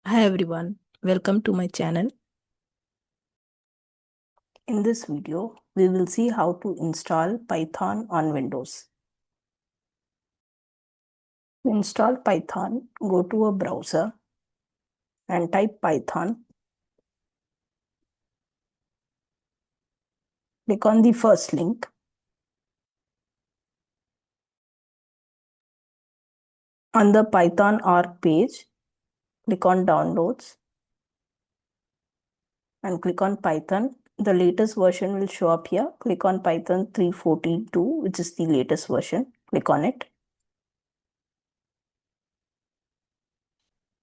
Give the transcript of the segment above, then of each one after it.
Hi everyone, welcome to my channel. In this video, we will see how to install Python on Windows. To install Python, go to a browser and type Python. Click on the first link. On the Python org page, click on Downloads and click on Python. The latest version will show up here. Click on Python 3.14.2, which is the latest version. Click on it.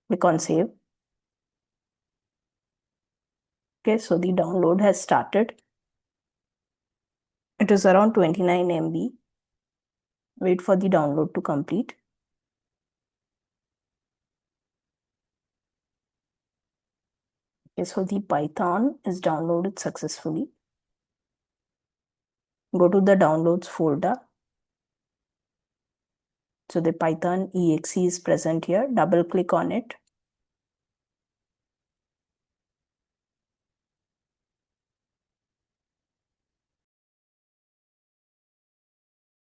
Click on Save. Okay, so the download has started. It is around 29 MB. Wait for the download to complete. Okay, so the Python is downloaded successfully. Go to the downloads folder. So the Python.exe is present here. Double click on it.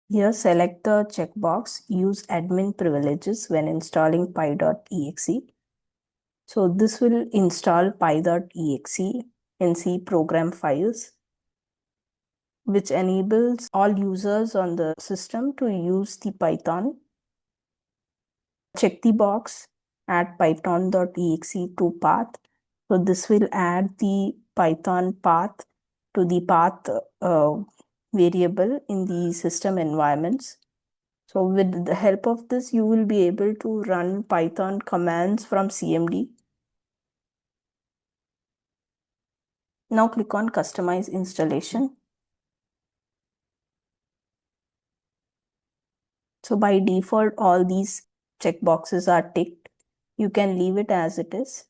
Here select the checkbox use admin privileges when installing py.exe. So this will install py.exe in C program files, which enables all users on the system to use the Python. Check the box add Python.exe to path. So this will add the Python path to the path variable in the system environments. So with the help of this, you will be able to run Python commands from CMD. Now click on Customize Installation. So by default, all these checkboxes are ticked. You can leave it as it is.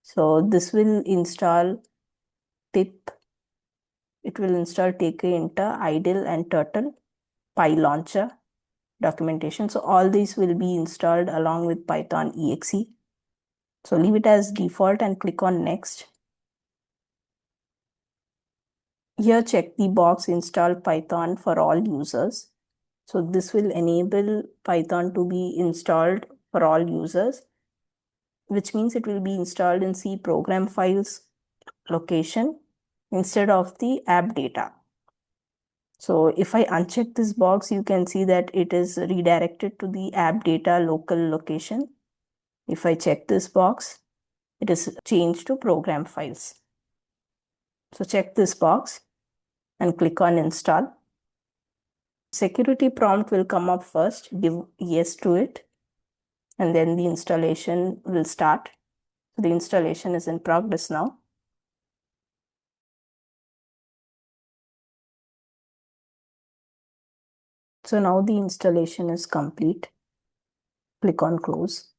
So this will install pip. It will install tkinter, idle and turtle, PyLauncher, documentation. So all these will be installed along with Python.exe. So leave it as default and click on Next. Here check the box install Python for all users. So this will enable Python to be installed for all users, which means it will be installed in C program files location instead of the app data. So if I uncheck this box, you can see that it is redirected to the app data local location. If I check this box, it is changed to program files. So check this box and click on install. Security prompt will come up first, give yes to it, and then the installation will start. So the installation is in progress now. So now the installation is complete. Click on close.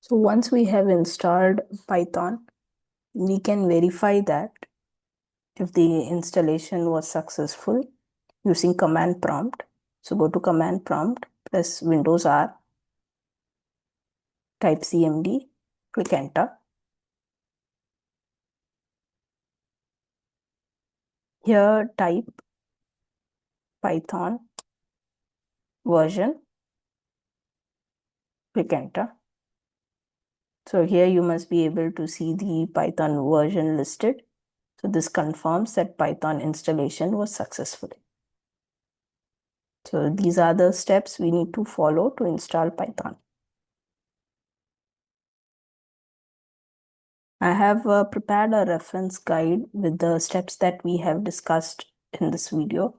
So once we have installed Python, we can verify that if the installation was successful using command prompt. So go to command prompt, press Windows R, type CMD, click enter. Here type Python version, click enter. So here you must be able to see the Python version listed. So this confirms that Python installation was successful. So these are the steps we need to follow to install Python. I have prepared a reference guide with the steps that we have discussed in this video.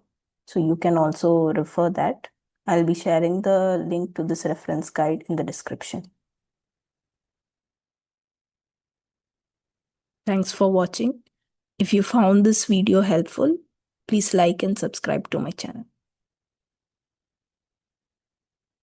So you can also refer that. I'll be sharing the link to this reference guide in the description. Thanks for watching. If you found this video helpful, please like and subscribe to my channel.